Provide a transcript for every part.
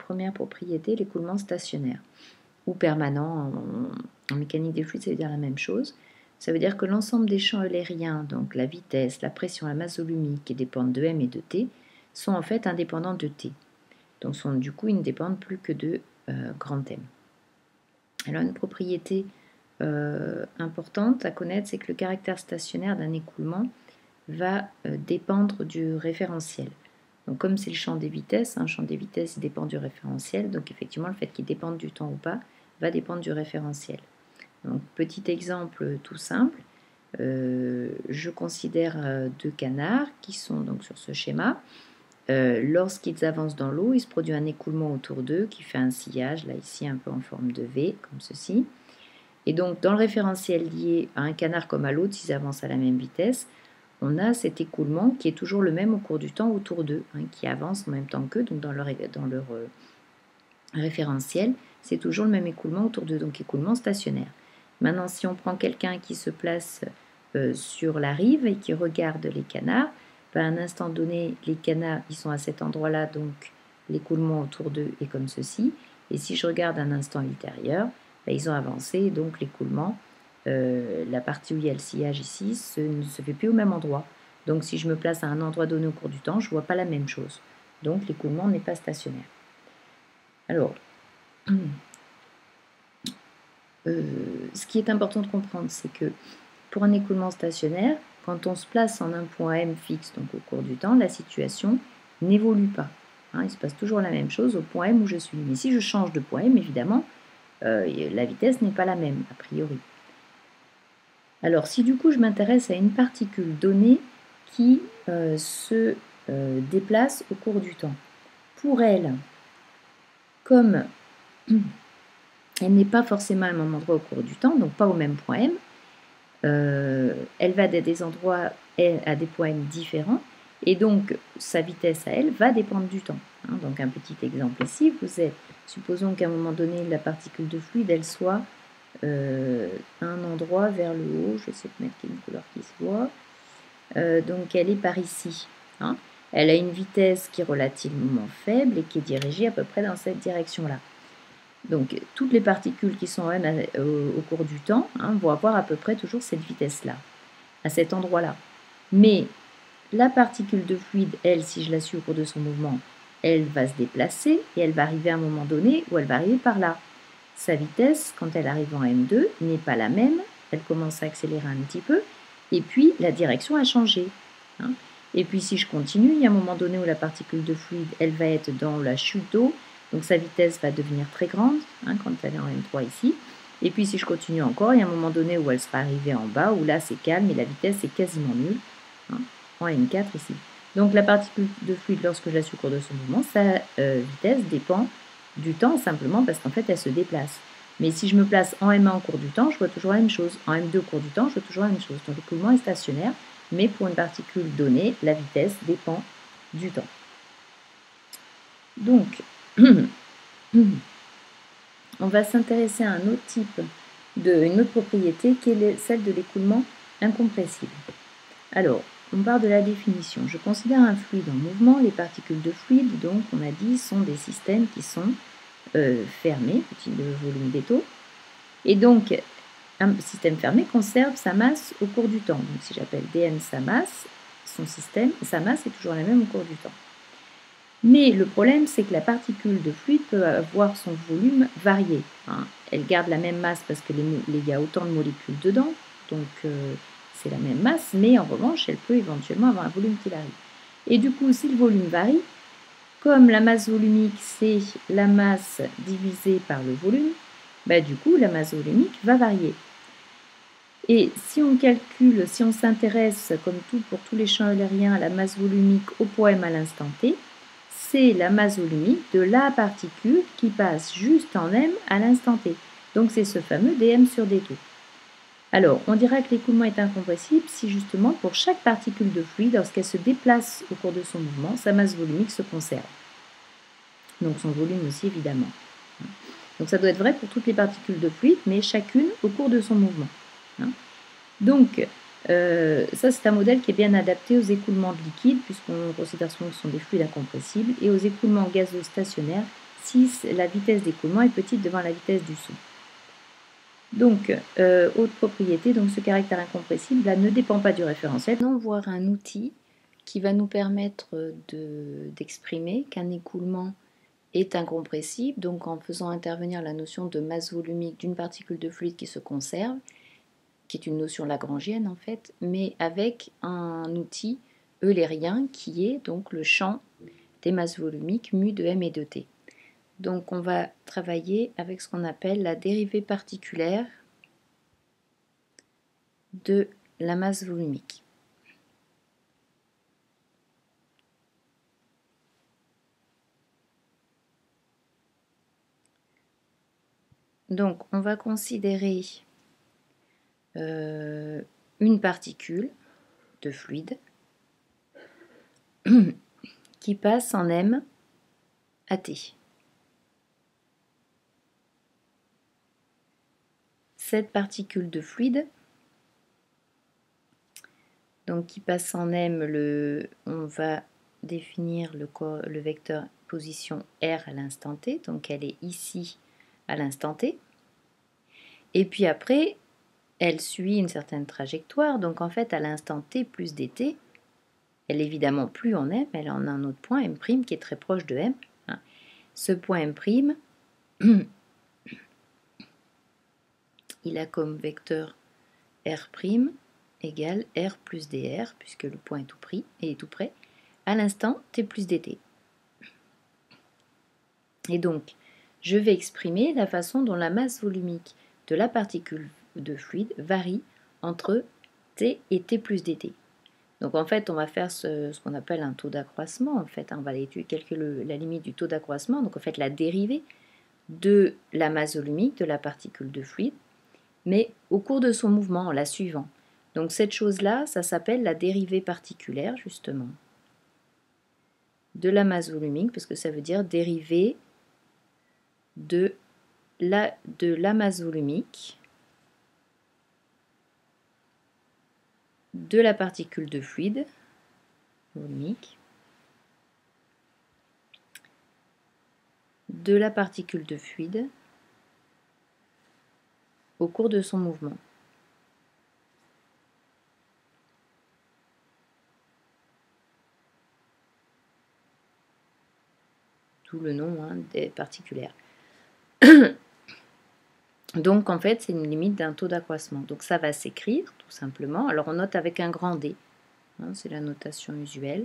première propriété, l'écoulement stationnaire ou permanent. En mécanique des fluides, ça veut dire la même chose. Ça veut dire que l'ensemble des champs eulériens, donc la vitesse, la pression, la masse volumique, qui dépendent de m et de t, sont en fait indépendants de t. Donc du coup, ils ne dépendent plus que de grand M. Alors une propriété importante à connaître, c'est que le caractère stationnaire d'un écoulement va dépendre du référentiel. Donc comme c'est le champ des vitesses, un champ des vitesses dépend du référentiel, donc effectivement le fait qu'il dépende du temps ou pas va dépendre du référentiel. Donc petit exemple tout simple, je considère deux canards qui sont donc sur ce schéma. Lorsqu'ils avancent dans l'eau, il se produit un écoulement autour d'eux qui fait un sillage, là ici un peu en forme de V, comme ceci. Et donc dans le référentiel lié à un canard comme à l'autre, s'ils avancent à la même vitesse, on a cet écoulement qui est toujours le même au cours du temps autour d'eux, qui avance en même temps qu'eux, donc dans leur référentiel, c'est toujours le même écoulement autour d'eux, donc écoulement stationnaire. Maintenant, si on prend quelqu'un qui se place sur la rive et qui regarde les canards, à un instant donné, les canards, ils sont à cet endroit-là, donc l'écoulement autour d'eux est comme ceci. Et si je regarde un instant ultérieur, ils ont avancé, donc l'écoulement, la partie où il y a le sillage ici, ne se fait plus au même endroit. Donc si je me place à un endroit donné au cours du temps, je ne vois pas la même chose. Donc l'écoulement n'est pas stationnaire. Alors, ce qui est important de comprendre, c'est que pour un écoulement stationnaire, quand on se place en un point M fixe, donc au cours du temps, la situation n'évolue pas. Il se passe toujours la même chose au point M où je suis. Mais si je change de point M, évidemment, la vitesse n'est pas la même, a priori. Alors, si du coup je m'intéresse à une particule donnée qui se déplace au cours du temps, pour elle, comme elle n'est pas forcément à un même endroit au cours du temps, donc pas au même point M, elle va à des endroits, à des points M différents, et donc sa vitesse à elle va dépendre du temps. Donc un petit exemple ici, supposons qu'à un moment donné, la particule de fluide, elle soit un endroit vers le haut, je vais essayer de mettre une couleur qui se voit, donc elle est par ici. Elle a une vitesse qui est relativement faible et qui est dirigée à peu près dans cette direction-là. Donc, toutes les particules qui sont au cours du temps vont avoir à peu près toujours cette vitesse-là, à cet endroit-là. Mais la particule de fluide, elle, si je la suis au cours de son mouvement, elle va se déplacer et elle va arriver à un moment donné où elle va arriver par là. Sa vitesse, quand elle arrive en M2, n'est pas la même. Elle commence à accélérer un petit peu. Et puis, la direction a changé. Et puis, si je continue, il y a un moment donné où la particule de fluide, elle va être dans la chute d'eau. Donc sa vitesse va devenir très grande quand elle est en M3 ici. Et puis si je continue encore, il y a un moment donné où elle sera arrivée en bas, où là c'est calme et la vitesse est quasiment nulle, en M4 ici. Donc la particule de fluide, lorsque je la suis au cours de son mouvement, sa vitesse dépend du temps simplement parce qu'en fait elle se déplace. Mais si je me place en M1 au cours du temps, je vois toujours la même chose. En M2 au cours du temps, je vois toujours la même chose. Donc l'écoulement est stationnaire, mais pour une particule donnée, la vitesse dépend du temps. Donc, on va s'intéresser à un autre type, une autre propriété qui est celle de l'écoulement incompressible. Alors, on part de la définition. Je considère un fluide en mouvement. Les particules de fluide, donc, on a dit, sont des systèmes qui sont fermés, petit volume d'étau. Et donc, un système fermé conserve sa masse au cours du temps. Donc, si j'appelle dm sa masse, sa masse est toujours la même au cours du temps. Mais le problème, c'est que la particule de fluide peut avoir son volume varié. Elle garde la même masse parce qu'il y a autant de molécules dedans, donc c'est la même masse, mais en revanche, elle peut éventuellement avoir un volume qui varie. Et du coup, si le volume varie, comme la masse volumique, c'est la masse divisée par le volume, du coup, la masse volumique va varier. Et si on calcule, si on s'intéresse, comme tout pour tous les champs eulériens, à la masse volumique au point M à l'instant T, c'est la masse volumique de la particule qui passe juste en M à l'instant T. Donc c'est ce fameux dm sur dt. Alors, on dira que l'écoulement est incompressible si justement pour chaque particule de fluide, lorsqu'elle se déplace au cours de son mouvement, sa masse volumique se conserve. Donc son volume aussi évidemment. Donc ça doit être vrai pour toutes les particules de fluide, mais chacune au cours de son mouvement. Donc, ça, c'est un modèle qui est bien adapté aux écoulements de liquide, puisqu'on considère souvent que ce sont des fluides incompressibles, et aux écoulements gazeux stationnaires, si la vitesse d'écoulement est petite devant la vitesse du son. Donc, autre propriété, donc ce caractère incompressible là, ne dépend pas du référentiel. On va voir un outil qui va nous permettre d'exprimer qu'un écoulement est incompressible, donc en faisant intervenir la notion de masse volumique d'une particule de fluide qui se conserve, qui est une notion lagrangienne en fait, mais avec un outil eulérien qui est donc le champ des masses volumiques mu de m et de t. Donc on va travailler avec ce qu'on appelle la dérivée particulière de la masse volumique. Donc on va considérer une particule de fluide qui passe en m à t. Cette particule de fluide, donc qui passe en m, on va définir le vecteur position r à l'instant t, donc elle est ici à l'instant t. Et puis après, elle suit une certaine trajectoire, donc en fait à l'instant t plus dt, elle est évidemment plus en m, elle est en un autre point, m', qui est très proche de m. Ce point m', il a comme vecteur r' égale r plus dr, puisque le point est tout près, à l'instant t plus dt. Et donc, je vais exprimer la façon dont la masse volumique de la particule de fluide varie entre t et t plus dt. Donc en fait, on va faire ce qu'on appelle un taux d'accroissement. En fait, on va calculer la limite du taux d'accroissement. Donc en fait, la dérivée de la masse volumique de la particule de fluide, mais au cours de son mouvement, en la suivant. Donc cette chose-là, ça s'appelle la dérivée particulière, justement, de la masse volumique, parce que ça veut dire dérivée de la masse volumique de la particule de fluide volumique de la particule de fluide au cours de son mouvement. D'où le nom des particulières. Donc en fait, c'est une limite d'un taux d'accroissement. Donc ça va s'écrire tout simplement. Alors on note avec un grand D. C'est la notation usuelle.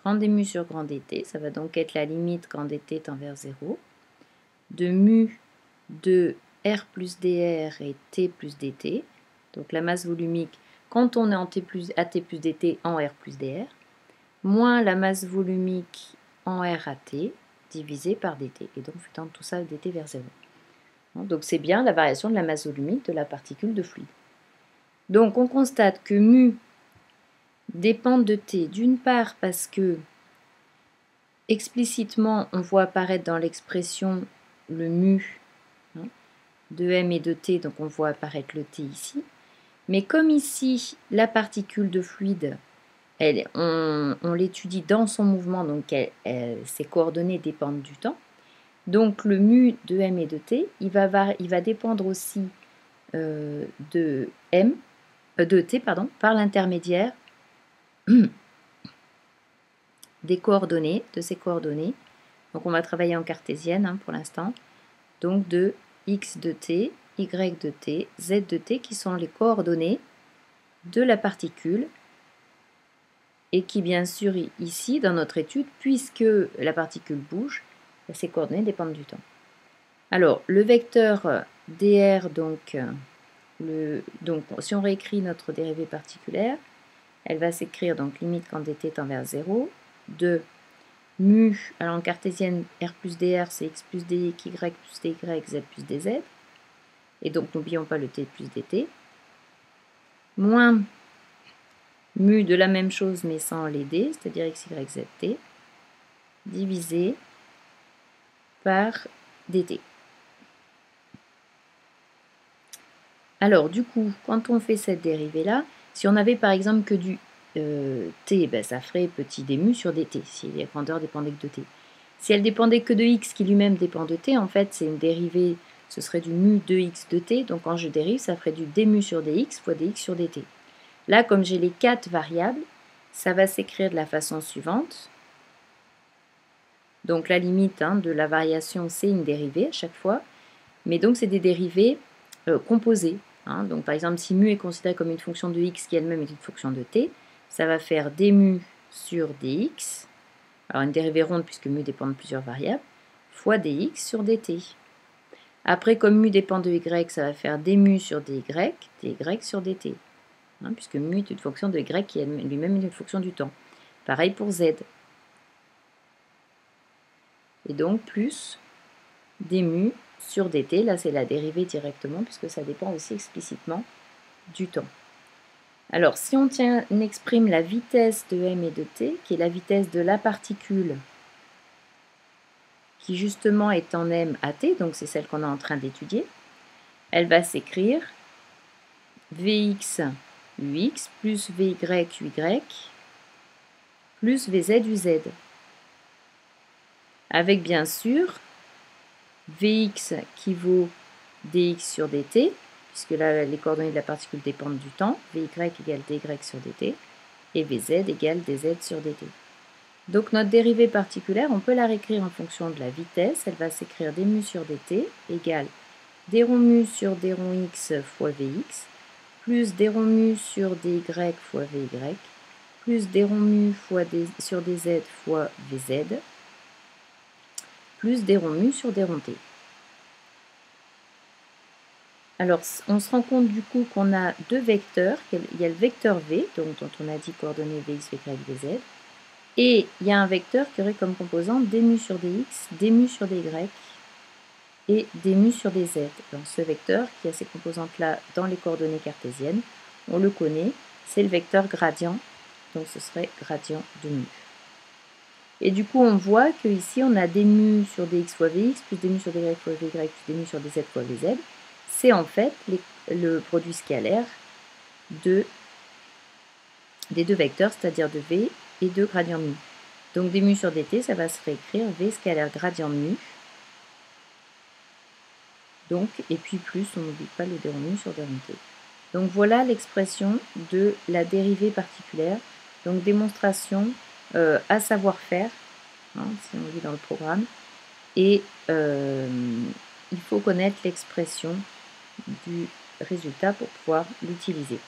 Grand D mu sur grand dt, ça va donc être la limite quand dt tend vers 0. De mu de r plus dr et t plus dt. Donc la masse volumique, quand on est en t plus dt en r plus dr, moins la masse volumique en r à t, divisé par dt. Et donc, on fait tendre tout ça dt vers 0. Donc, c'est bien la variation de la masse volumique de la particule de fluide. Donc, on constate que mu dépend de t, d'une part parce que explicitement, on voit apparaître dans l'expression le mu de m et de t, donc on voit apparaître le t ici. Mais comme ici, la particule de fluide, on l'étudie dans son mouvement, donc ses coordonnées dépendent du temps. Donc le mu de m et de t, il va dépendre aussi de t par l'intermédiaire des coordonnées, de ces coordonnées. Donc on va travailler en cartésienne pour l'instant. Donc de x de t, y de t, z de t, qui sont les coordonnées de la particule, et qui bien sûr ici, dans notre étude, puisque la particule bouge, ses coordonnées dépendent du temps. Alors, le vecteur dr, donc si on réécrit notre dérivée particulière, elle va s'écrire donc limite quand dt tend vers 0, de mu, alors en cartésienne, r plus dr, c'est x plus dy, y plus dy, z plus dz, et donc n'oublions pas le t plus dt, moins mu de la même chose mais sans les d, c'est-à-dire x, y, z, t, divisé par dt. Alors du coup, quand on fait cette dérivée-là, si on avait par exemple que du t, ça ferait petit d mu sur dt, si la grandeur dépendait que de t. Si elle dépendait que de x qui lui-même dépend de t, en fait, c'est une dérivée, ce serait du mu de x de t. Donc quand je dérive, ça ferait du d mu sur dx fois dx sur dt. Là, comme j'ai les 4 variables, ça va s'écrire de la façon suivante. Donc la limite de la variation, c'est une dérivée à chaque fois. Mais donc, c'est des dérivées composées. Donc, par exemple, si mu est considéré comme une fonction de x qui elle-même est une fonction de t, ça va faire d mu sur dx, alors une dérivée ronde puisque mu dépend de plusieurs variables, fois dx sur dt. Après, comme mu dépend de y, ça va faire d mu sur dy sur dt, puisque mu est une fonction de y qui lui-même est une fonction du temps. Pareil pour z. Et donc, plus d mu sur dt, là c'est la dérivée directement puisque ça dépend aussi explicitement du temps. Alors si on exprime la vitesse de m et de t, qui est la vitesse de la particule qui justement est en m à t, donc c'est celle qu'on est en train d'étudier, elle va s'écrire Vx ux plus Vy uy plus Vz uz. Avec bien sûr Vx qui vaut dx sur dt, puisque là les coordonnées de la particule dépendent du temps, Vy égale dy sur dt, et Vz égale dz sur dt. Donc notre dérivée particulière, on peut la réécrire en fonction de la vitesse, elle va s'écrire d mu sur dt égale d rond mu sur d rond x fois Vx, plus d rond mu sur dy fois Vy, plus d rond mu sur dz fois Vz, plus d rond mu sur d rond t. Alors, on se rend compte du coup qu'on a deux vecteurs. Il y a le vecteur v, donc, dont on a dit coordonnées vx, vy, vz. Et il y a un vecteur qui aurait comme composante d mu sur dx, d mu sur dy et d mu sur dz. Alors, ce vecteur qui a ces composantes-là dans les coordonnées cartésiennes, on le connaît, c'est le vecteur gradient. Donc, ce serait gradient de mu. Et du coup, on voit qu'ici, on a d mu sur dx fois vx, plus d mu sur dy fois vy, plus d mu sur dz fois vz. C'est en fait le produit scalaire des deux vecteurs, c'est-à-dire de v et de gradient mu. Donc d mu sur dt, ça va se réécrire v scalaire gradient mu. Donc, et puis plus, on n'oublie pas le d rond mu sur d rond t. Donc voilà l'expression de la dérivée particulière. Donc démonstration à savoir-faire, si on lit dans le programme. Et il faut connaître l'expression du résultat pour pouvoir l'utiliser.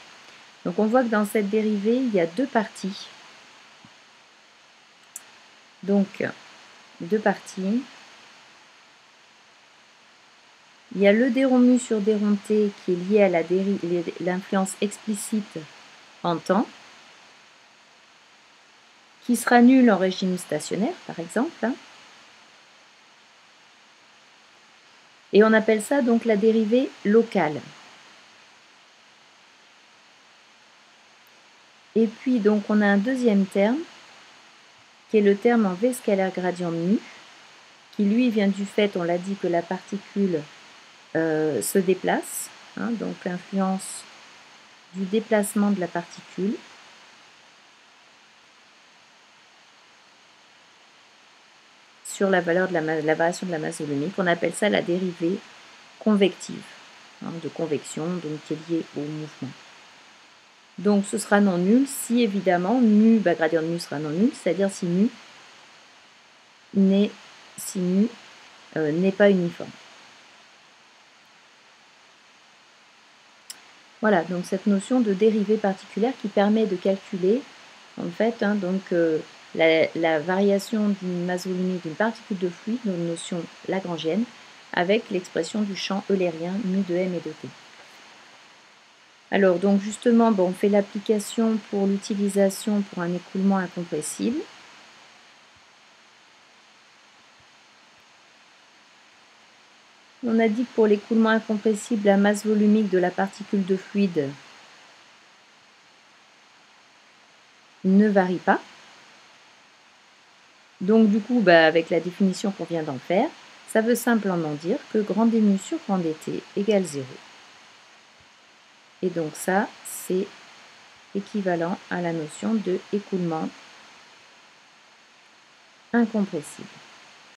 Donc on voit que dans cette dérivée, il y a deux parties. Donc, deux parties. Il y a le d rond mu sur d rond t qui est lié à l'influence explicite en temps, qui sera nul en régime stationnaire, par exemple. Et on appelle ça donc la dérivée locale. Et puis donc on a un deuxième terme, qui est le terme en v scalaire gradient mu, qui lui vient du fait, on l'a dit, que la particule se déplace, donc l'influence du déplacement de la particule. Sur la valeur de la variation de la masse volumique. On appelle ça la dérivée convective, de convection, donc qui est liée au mouvement. Donc ce sera non nul si évidemment mu, gradient de mu sera non nul, c'est-à-dire si mu n'est pas uniforme. Voilà, donc cette notion de dérivée particulière qui permet de calculer en fait la variation d'une masse volumique d'une particule de fluide, dans une notion lagrangienne, avec l'expression du champ eulérien mu de m et de t. Alors donc justement, on fait l'application pour l'utilisation pour un écoulement incompressible. On a dit que pour l'écoulement incompressible, la masse volumique de la particule de fluide ne varie pas. Donc du coup, avec la définition qu'on vient d'en faire, ça veut simplement dire que grand d mu sur grand dt égale 0. Et donc ça, c'est équivalent à la notion de écoulement incompressible.